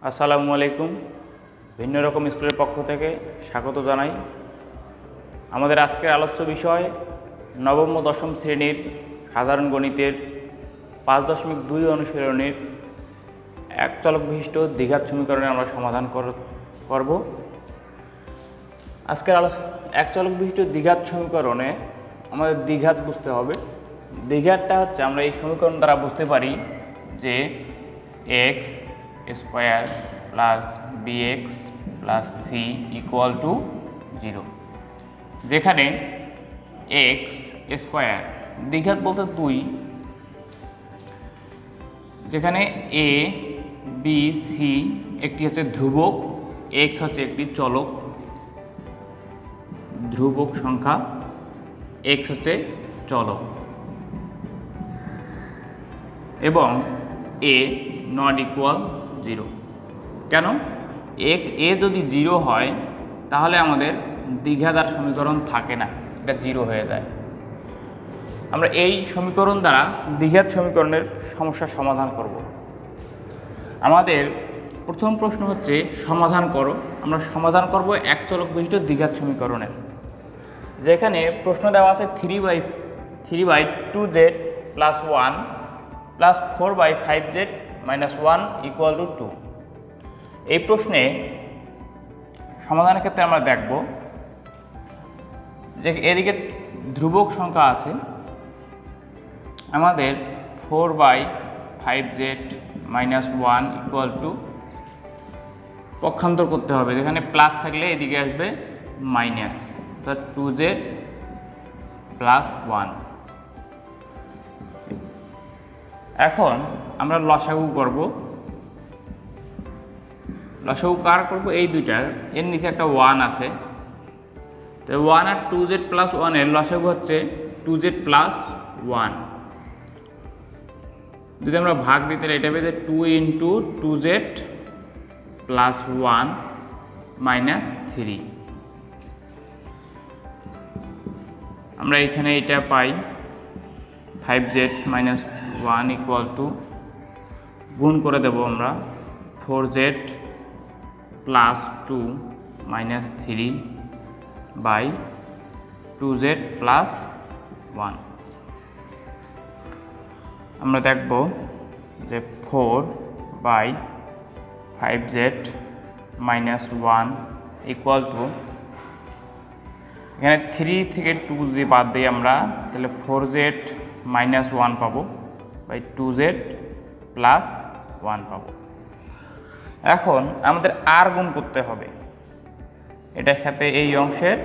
আসসালামু আলাইকুম। ভিন্ন রকম স্কুলের পক্ষ থেকে স্বাগত জানাই। আমাদের আজকের আলোচ্য বিষয় নবম ও দশম শ্রেণীর সাধারণ গণিতের 5.2 অনুশীলনীর এক চলক বিশিষ্ট দ্বিঘাত সমীকরণে আমরা সমাধান করব। আজকের এক চলক বিশিষ্ট দ্বিঘাত সমীকরণে আমাদের দ্বিঘাত বুঝতে হবে। দ্বিঘাতটা হচ্ছে আমরা এই সমীকরণ দ্বারা বুঝতে পারি যে x square plus b x plus c equal to 0, যেখানে এক্স স্কোয়ার দ্বিঘাত বলতে 2, যেখানে এ বি সি একটি হচ্ছে ধ্রুবক, এক্স হচ্ছে একটি চলক ধ্রুবক সংখ্যা, এক্স হচ্ছে চলক, এবং এ নট ইকুয়াল 0। কেন? এ যদি 0 হয় তাহলে আমাদের দ্বিঘাত সমীকরণ থাকে না, এটা 0 হয়ে যায়। আমরা এই সমীকরণ দ্বারা দ্বিঘাত সমীকরণের সমস্যার সমাধান করব। আমাদের প্রথম প্রশ্ন হচ্ছে সমাধান করো। আমরা সমাধান করব এক চলক বিশিষ্ট দ্বিঘাত সমীকরণের, যেখানে প্রশ্ন দেওয়া আছে 3/2z plus 1 plus 4/5z minus 1 equal to 2। এই প্রশ্নে সমাধানের ক্ষেত্রে আমরা দেখব যে এদিকে ধ্রুবক সংখ্যা আছে, আমাদের 4/5z মাইনাস 1 ইকুয়াল টু পক্ষান্তর করতে হবে, যেখানে প্লাস থাকলে এদিকে আসবে মাইনাস, অর্থাৎ 2z প্লাস 1। এখন আমরা লসাগু করব। লসাগু কার করব? এই দুইটার, এর নিচে একটা 1 আছে, তো 1 আর 2z প্লাস 1 এর লসাগু হচ্ছে 2z প্লাস 1। যদি আমরা ভাগ দিতে এটা পেতে 2 ইন্টু 2z প্লাস 1 মাইনাস 3। আমরা এখানে এটা পাই 5z মাইনাস 1 ইকুয়াল টু, গুণ করে দেব আমরা 4z plus 2 minus 3 by 2z plus 1। আমরা দেখব যে 4/5z মাইনাস 1 ইকুয়াল টু, এখানে 3 থেকে 2 যদি বাদ দিই আমরা, তাহলে 4z মাইনাস 1 পাবো বাই 2z প্লাস 1 পাবো। এখন আমাদের আর গুণ করতে হবে এটার সাথে এই অংশের,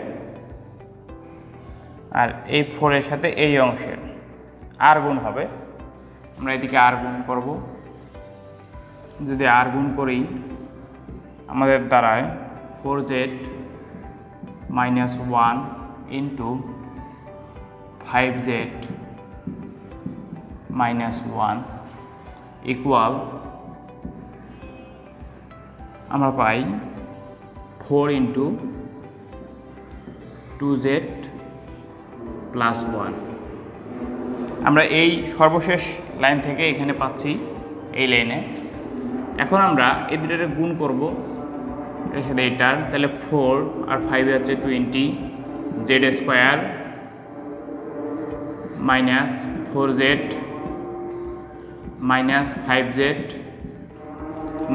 আর এই 4 এর সাথে এই অংশের আর গুণ হবে। আমরা এদিকে আর গুণ করব। যদি আর গুণ করি আমাদের দ্বারায় 4z minus 1 into 5z minus 1 equal, আমরা পাই 4 ইন্টু 2z প্লাস 1। আমরা এই সর্বশেষ লাইন থেকে এখানে পাচ্ছি এই লাইনে। এখন আমরা এই দুটোর গুণ করব এর সাথে এটার, তাহলে 4 আর 5 হচ্ছে 20, z square minus 4z minus 5z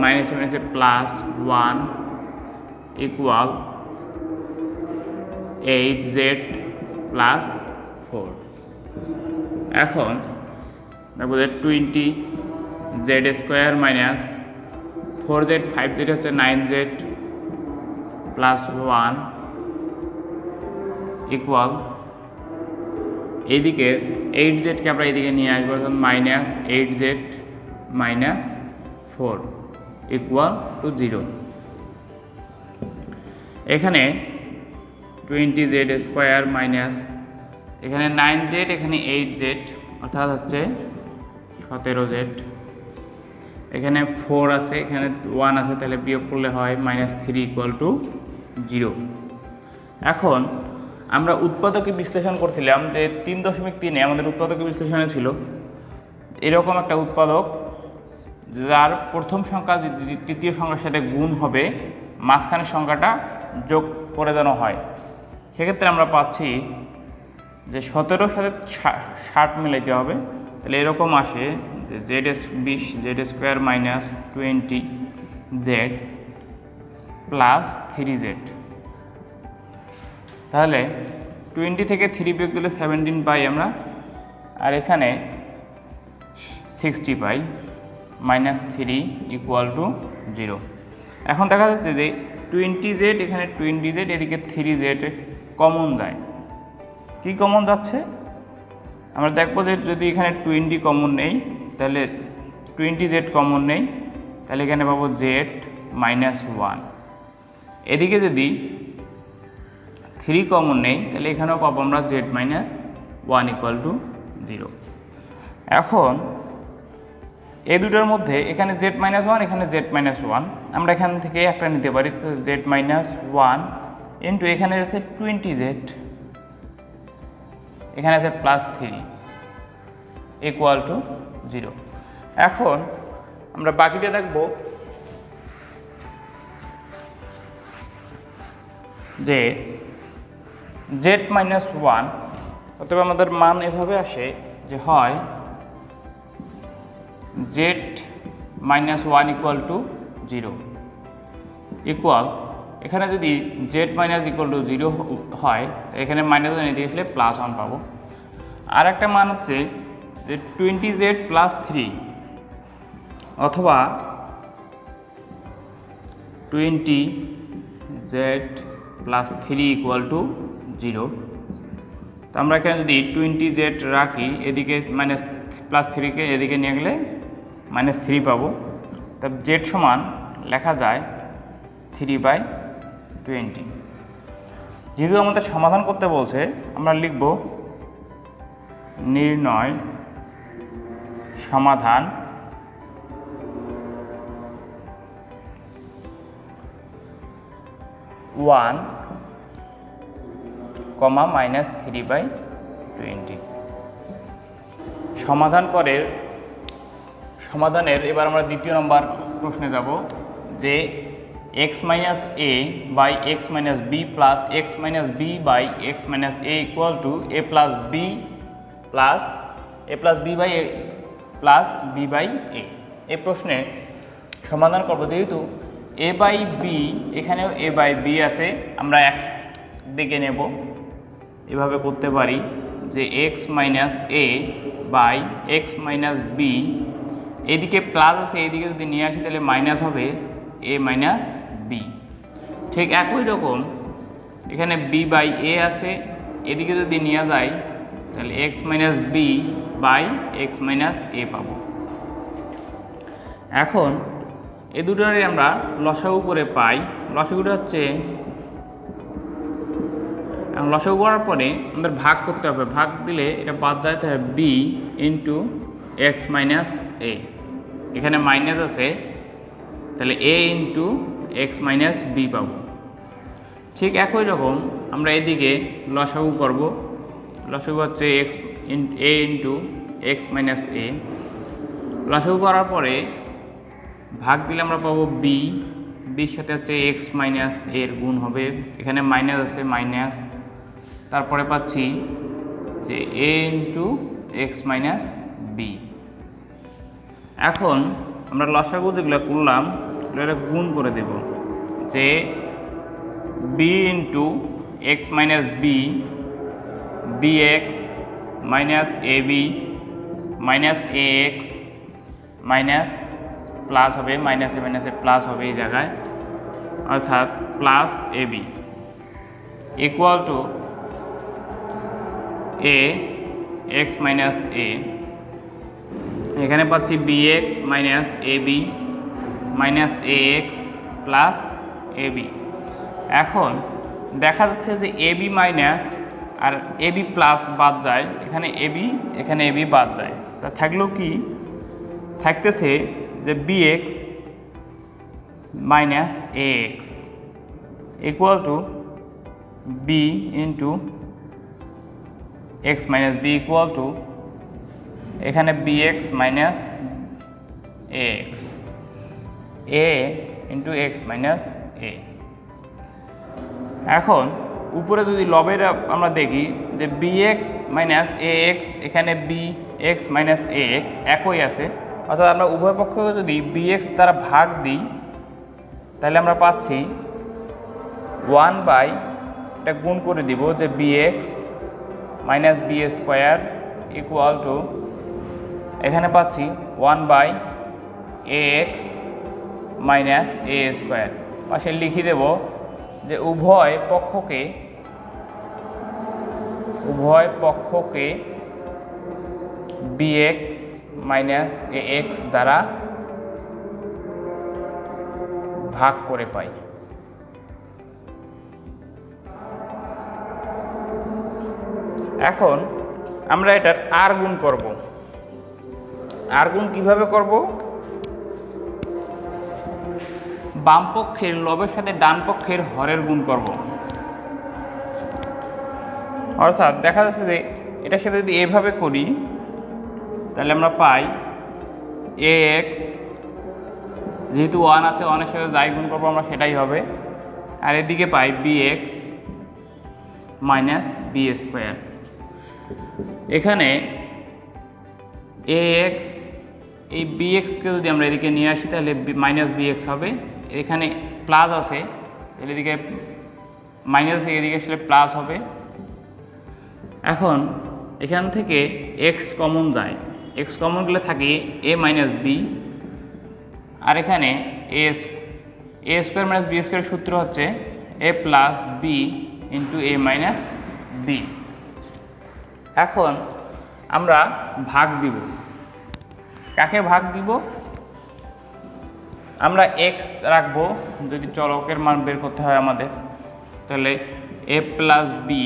মাইনাসে মাইনাসে প্লাস 1 ইকুয়াল 8z প্লাস 4। এখন দেখো যে 20z square minus 4z 5z হচ্ছে 9z প্লাস 1 ইকুয়াল, এইদিকে 8zকে আমরা এইদিকে নিয়ে আসবো, অর্থাৎ minus 8z minus 4 equal to 0। এখানে 20z স্কোয়ার মাইনাস, এখানে 9z এখানে 8z অর্থাৎ হচ্ছে 17z, এখানে 4 আছে এখানে 1 আছে, তাহলে বিয়োগ করলে হয় মাইনাস 3 ইকুয়াল টু 0। এখন আমরা উৎপাদকে বিশ্লেষণ করছিলাম যে 3.3 আমাদের উৎপাদকে বিশ্লেষণে ছিল এরকম একটা উৎপাদক যার প্রথম সংখ্যা তৃতীয় সংখ্যার সাথে গুণ হবে, মাঝখানের সংখ্যাটা যোগ করে দেওয়া হয়। সেক্ষেত্রে আমরা পাচ্ছি যে 17 সাথে 60 মিলাইতে হবে। তাহলে এরকম আসে যে Z 20 Z square minus 20 Z plus 3 Z. তাহলে 20 থেকে 3 বিয়োগ দিলে 17 পাই আমরা, আর এখানে 60 পাই, মাইনাস 3 ইকুয়াল টু 0। এখন দেখা যাচ্ছে যে 20 জেড এখানে 20 জেড, এদিকে 3 জেড কমন যায়। কি কমন যাচ্ছে আমরা দেখবো যে যদি এখানে 20 কমন নেই তাহলে 20 জেড কমন নেই, তাহলে এখানে পাবো জেড মাইনাস 1। এদিকে যদি 3 কমন নেই তাহলে এখানেও পাবো আমরা জেড মাইনাস 1 ইকুয়াল টু 0। এখন এই দুটোর মধ্যে এখানে জেড মাইনাস 1 এখানে জেড মাইনাস 1, আমরা এখান থেকে একটা নিতে পারি, তো জেড মাইনাস 1 ইন্টু এখানে আছে 20 জেড, এখানে আছে প্লাস 3 ইকুয়াল টু 0। এখন আমরা বাকিটা দেখব যে জেড মাইনাস 1, অতএব আমাদের মান এভাবে আসে যে হয় Z minus 1 equal to 0 equal, এখানে যদি জেড মাইনাস ইকুয়াল টু 0 হয় এখানে মাইনাস 1 এদিকে আসলে প্লাস 1 পাবো। আর একটা মান হচ্ছে যে 20 জেড প্লাস 3 অথবা 20 জেড প্লাস 3 ইকুয়াল টু 0। তো আমরা এখানে যদি 20 জেড রাখি, এদিকে মাইনাস প্লাস 3কে এদিকে নিয়ে গেলে মাইনাস 3 পাবো। তা জেড সমান লেখা যায় 3/20। যেহেতু আমাদের সমাধান করতে বলছে আমরা লিখব নির্ণয় সমাধান মাইনাস 3/20। সমাধানের এবার আমরা দ্বিতীয় নম্বর প্রশ্নে যাব যে x minus a by x minus b plus x minus b by x minus a equal to a plus b by a plus b by a. এই প্রশ্নে সমাধান করব, যেহেতু এ বাই বি এখানেও এ বাই বি আছে, আমরা এক দিকে নেব, এভাবে করতে পারি যে x minus a by x minus b, এদিকে প্লাস আছে, এইদিকে যদি নিয়ে আসি তাহলে মাইনাস হবে এ মাইনাস বি। ঠিক একই রকম এখানে বি বাই এ আছে, এদিকে যদি নিয়ে যায় তাহলে x minus b by x minus a পাবো। এখন এ দুটোরই আমরা লসাগু করে পাই। লসাগুটা হচ্ছে, লসাগু করার পরে আমাদের ভাগ করতে হবে, ভাগ দিলে এটা বাদ যায়, তাহলে B into x minus a, এখানে মাইনাস আছে তাহলে এ ইন্টু এক্স মাইনাস বি পাবো। ঠিক একই রকম আমরা এদিকে লসাগু করব, লসাগু হচ্ছে x a into x minus এ। লসাগু করার পরে ভাগ দিলে আমরা পাবো বি, বির সাথে হচ্ছে এক্স মাইনাস এর গুণ হবে, এখানে মাইনাস আছে মাইনাস, তারপরে পাচ্ছি যে এ ইন্টু এক্স মাইনাস বি। এখন আমরা লসাগু যেগুলো করলাম সেগুলো গুণ করে দেব, যে b into x minus b, b x minus a b minus a x minus plus হবে, মাইনাসে মাইনাসে প্লাস হবে এই জায়গায়, অর্থাৎ plus a b equal to a x minus a, এখানে পাচ্ছি b x minus a b minus a x plus a b. এখন দেখা যাচ্ছে যে এ বি মাইনাস আর এ বি প্লাস বাদ যায়, এখানে এ বি বাদ যায়, তা থাকলেও কি থাকতেছে যে b x minus a x equal to b into x minus b equal to এখানে b x minus x, a into x minus a. এখন উপরে যদি লবের আমরা দেখি যে b x minus a x, এখানে b x minus a x একই আছে, অর্থাৎ আমরা উভয় পক্ষকে যদি বি এক্স দ্বারা ভাগ দিই তাহলে আমরা পাচ্ছি 1 বাই, এটা গুণ করে দিব যে b x minus b square equal to, এখানে পাচ্ছি 1 by a x minus a square. পাশে লিখে দেব যে উভয় পক্ষকে b x minus a x দ্বারা ভাগ করে পাই। এখন আমরা এটার আর গুণ করব। আর গুণ কিভাবে করব? বাম পক্ষের লবের সাথে ডান পক্ষের হরের গুণ করব। অর্থাৎ দেখা যাচ্ছে যে এটার সাথে যদি এভাবে করি তাহলে আমরা পাই এ এক্স, যেহেতু 1 আছে 1-এর সাথে যাই গুণ করবো আমরা সেটাই হবে, আর এদিকে পাই b x minus b square. এখানে এ এক্স, এই বি এক্সকে যদি আমরা এদিকে নিয়ে আসি তাহলে মাইনাস বি এক্স হবে, এখানে প্লাস আছে তাহলে এদিকে মাইনাস, এদিকে আসলে প্লাস হবে। এখন এখান থেকে এক্স কমন যায়, এক্স কমন গেলে থাকে এ মাইনাস বি, আর এখানে এ স্কোয়ার মাইনাস বি স্কোয়ারের সূত্র হচ্ছে এ plus b into a minus B. এখন আমরা ভাগ দিব। কাকে ভাগ দিব? আমরা এক্স রাখবো, যদি চলকের মান বের করতে হয় আমাদের, তাহলে a plus b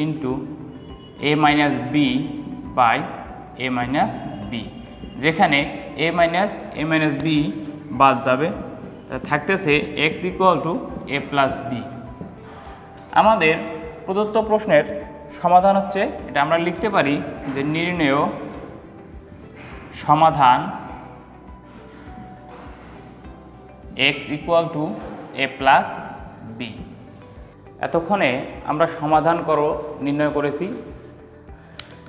into a minus b by a minus b, যেখানে এ মাইনাস বি বাদ যাবে, থাকতেছে x equal to a plus b. আমাদের প্রদত্ত প্রশ্নের সমাধান হচ্ছে, এটা আমরা লিখতে পারি যে নির্ণেয় সমাধান x equal to a plus b. এতক্ষণে আমরা সমাধান নির্ণয় করেছি।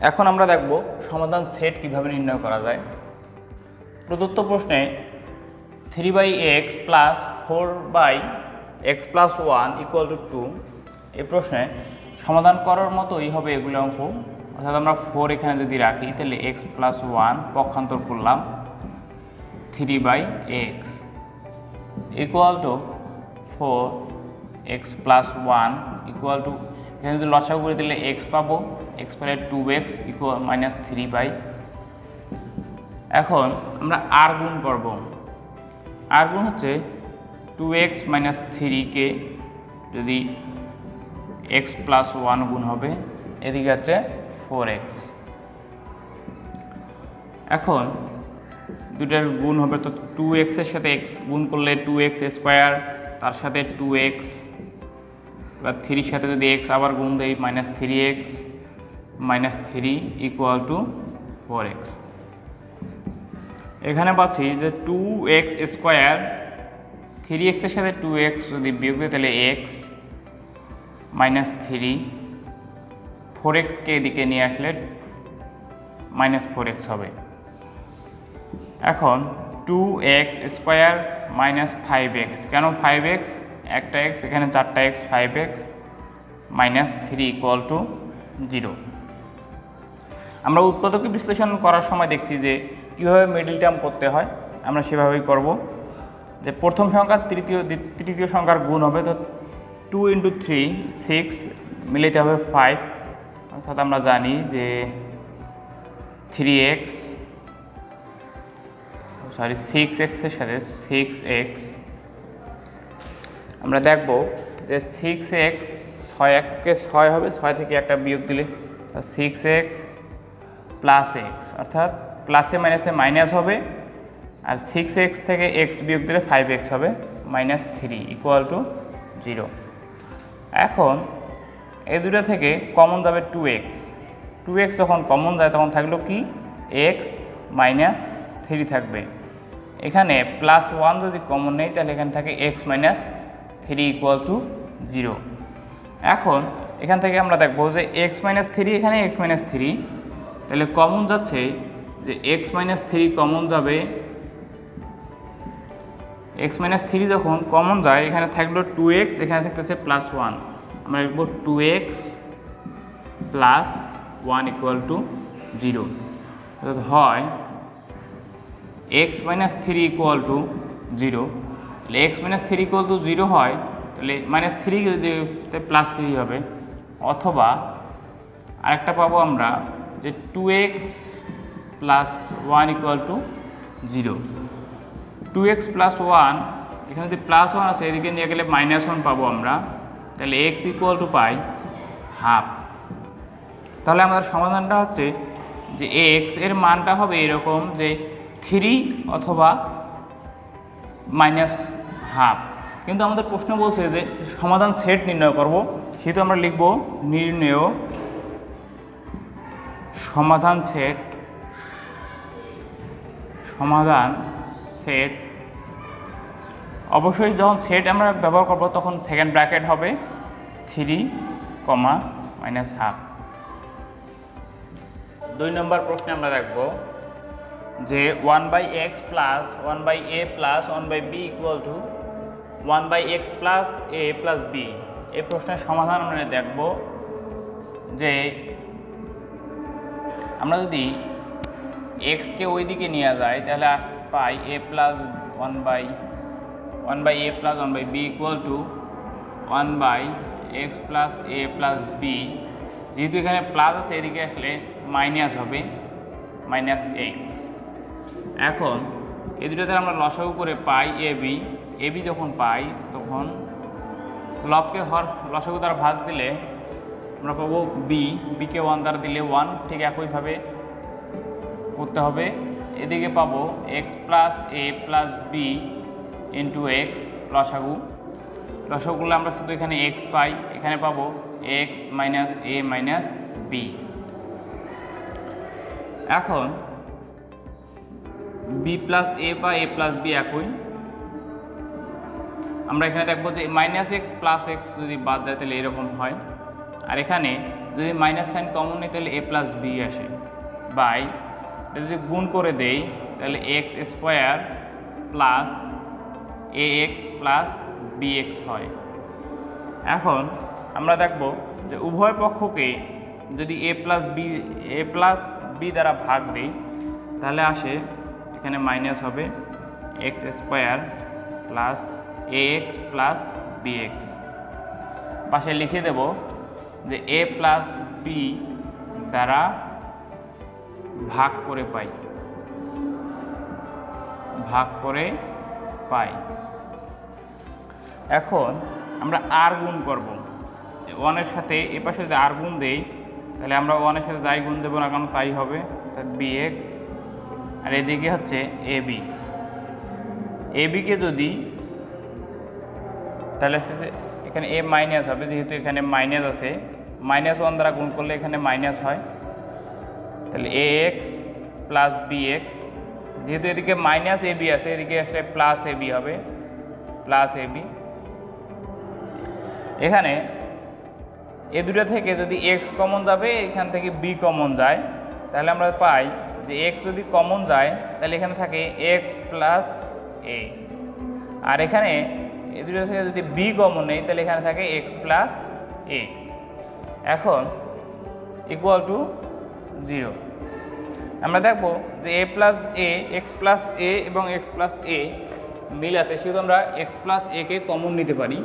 এখন আমরা দেখব সমাধান সেট কিভাবে নির্ণয় করা যায়। প্রদত্ত প্রশ্নে 3/x plus 4/x plus 1 equal to 2, এই প্রশ্নে সমাধান করার মতোই হবে এগুলো অঙ্ক। অর্থাৎ আমরা 4 এখানে যদি রাখি তাহলে x প্লাস 1 পক্ষান্তর করলাম 3/x equal to 4x plus 1 equal to, এখানে যদি লসাগু করে দিলে x পাবো, x পেলে 2x ইকুয়াল মাইনাস 3/। এখন আমরা আর গুণ করব। আর গুণ হচ্ছে 2x মাইনাস 3কে যদি x প্লাস 1 গুণ হবে, এদিকে হচ্ছে 4x। এখন দুটার গুণ হবে, তো 2x এর সাথে x গুণ করলে 2x স্কোয়ার, তার সাথে 2x, বা 3-র সাথে যদি x আবার গুণ দেই minus 3x minus 3 equal to 4x। এখানে পাচ্ছি যে 2x স্কোয়ার, 3x এর সাথে 2x যদি বিয়োগ দিই তাহলে x মাইনাস 3, 4xকে এদিকে নিয়ে আসলে মাইনাস 4x হবে। এখন 2x স্কোয়ার মাইনাস 5x, কেন 5x? একটা x, এখানে 4টা x, 5x minus 3 equal to 0। আমরা উৎপাদকে বিশ্লেষণ করার সময় দেখছি যে কীভাবে মিডল টার্ম করতে হয়, আমরা সেভাবেই করব। যে প্রথম সংখ্যা তৃতীয় সংখ্যার গুণ হবে, তো 2 × 3 6 মিলাইতে হবে 5, অর্থাৎ আমরা জানি যে 6x এর সাথে 6x, আমরা দেখব যে 6x 6-1-কে 6 হবে, 6 থেকে একটা বিয়োগ দিলে 6x প্লাস x, অর্থাৎ প্লাসে মাইনাসে মাইনাস হবে, আর 6x থেকে x বিয়োগ দিলে 5x হবে মাইনাস 3 ইকুয়াল টু 0। এখন এই দুটো থেকে কমন যাবে 2x যখন কমন যায় তখন থাকলো কি x মাইনাস 3 থাকবে, এখানে +1 যদি কমন নেই তাহলে এখানে থাকে x মাইনাস 3 ইকুয়াল টু 0। এখন এখান থেকে আমরা দেখব যে x মাইনাস 3 এখানে x মাইনাস 3, তাহলে কমন যাচ্ছে যে x মাইনাস 3 কমন যাবে। x মাইনাস 3 যখন কমন যায় এখানে থাকলো 2x, এখানে থাকতেছে +1, আমরা লিখব 2x প্লাস 1 ইকুয়াল টু 0। অর্থাৎ হয় x মাইনাস 3 ইকুয়াল টু 0। তাহলে x মাইনাস 3 ইকুয়াল টু 0 হয়, তাহলে -3 যদি +3 হবে, অথবা আরেকটা পাবো আমরা যে 2x plus 1 equal to 0। 2x plus 1, এখানে যদি +1 আছে এদিকে নিয়ে গেলে -1 পাবো আমরা, তাহলে x equal to pi half. তাহলে আমাদের সমাধানটা হচ্ছে যে x এর মানটা হবে এরকম যে 3 অথবা -1/2। কিন্তু আমাদের প্রশ্ন বলছে যে সমাধান সেট নির্ণয় করব, সেহেতু আমরা লিখব নির্ণেয় সমাধান সেট। অবশ্যই যখন সেট আমরা ব্যবহার করব তখন সেকেন্ড ব্র্যাকেট হবে 3, -1/2। 2 নম্বর প্রশ্নে আমরা দেখব যে 1/x plus 1/a plus 1/b equal to 1/x plus a plus b। এই প্রশ্নের সমাধান আমরা দেখব যে আমরা যদি x কে ওই দিকে নিয়ে যাই তাহলে পাই a plus 1/a plus 1/b equal to 1/x plus a plus b। যেহেতু এখানে প্লাস আছে এদিকে আসলে মাইনাস হবে -x। এখন এই দুটোতে আমরা লসাগু করে পাই ab যখন পাই তখন লবকে লসাগু দ্বারা ভাগ দিলে আমরা পাবো bকে 1 দ্বারা দিলে 1, ঠিক একইভাবে করতে হবে। এদিকে পাবো x plus a plus b into x লসাগুগুলো আমরা শুধু এখানে x পাই, এখানে পাবো x minus a minus b। এখন b প্লাস a বা a প্লাস b একই, আমরা এখানে দেখবো যে -x প্লাস x যদি বাদ যায় তাহলে এরকম হয়, আর এখানে যদি মাইনাস সাইন কমন নেই তাহলে a প্লাস b আসে, বাই যদি গুণ করে দেই তাহলে x square plus ax plus bx হয়। এখন আমরা দেখব যে উভয় পক্ষকে যদি a প্লাস b দ্বারা ভাগ দিই তাহলে আসে এখানে মাইনাস হবে x square plus ax plus bx। পাশে লিখে দেব যে a প্লাস b দ্বারা ভাগ করে পাই। এখন আমরা আর গুণ করব, 1-এর সাথে এ পাশে যদি আর গুণ দেই তাহলে আমরা 1-এর সাথে যাই গুণ দেবো না কেন তাই হবে, তাহলে bx, আর এদিকে হচ্ছে ab-কে যদি তাহলে এখানে a মাইনাস হবে, যেহেতু এখানে মাইনাস আছে, -1 দ্বারা গুণ করলে এখানে মাইনাস হয়, তাহলে ax প্লাস bx, যেহেতু এদিকে মাইনাস ab আছে এদিকে আসলে প্লাস ab হবে, প্লাস ab। এখানে এ দুটো থেকে যদি x কমন যাবে এখান থেকে b কমন যায়, তাহলে আমরা পাই যে x যদি কমন যায় তাহলে এখানে থাকে x প্লাস a, আর এখানে এ দুটো থেকে যদি b কমন নেই তাহলে এখানে থাকে x প্লাস a। এখন ইকুয়াল টু 0। আমরা দেখব যে a plus a, x plus a এবং x প্লাস a মিল আছে, সেহেতু আমরা x plus a K common নিতে পারি।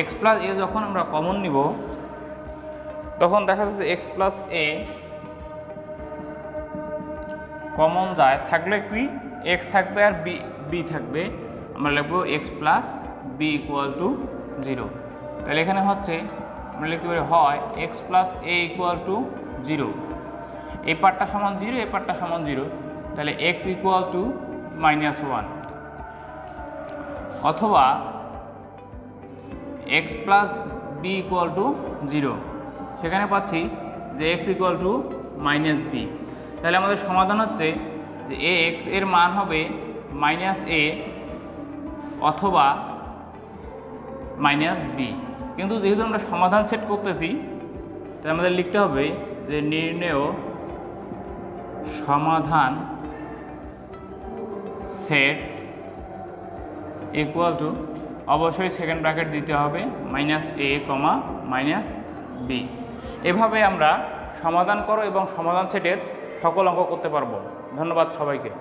x প্লাস a যখন আমরা কমন নিব তখন দেখা যাচ্ছে x প্লাস a কমন যায়, থাকলে কি x থাকবে আর b থাকবে, আমরা লিখব x plus b equal to 0। তাহলে এখানে হচ্ছে আমরা লিখতে পারি হয় x plus a equal to 0, এই পার্টটা সমান 0, এই পার্টটা সমান 0, তাহলে x ইকুয়াল টু -1, অথবা x plus b equal to 0, সেখানে পাচ্ছি যে x ইকুয়াল টু -b। তাহলে আমাদের সমাধান হচ্ছে যে ax এর মান হবে মাইনাস এ অথবা মাইনাস বি। কিন্তু যেহেতু আমরা সমাধান সেট করতেছি তাই আমাদের লিখতে হবে যে নির্ণেয় সমাধান সেট ইকুয়াল টু, অবশ্যই সেকেন্ড ব্র্যাকেট দিতে হবে মাইনাস এ কমা মাইনাস বি। এভাবে আমরা সমাধান করো এবং সমাধান সেটের সকল অঙ্ক করতে পারবো। ধন্যবাদ সবাইকে।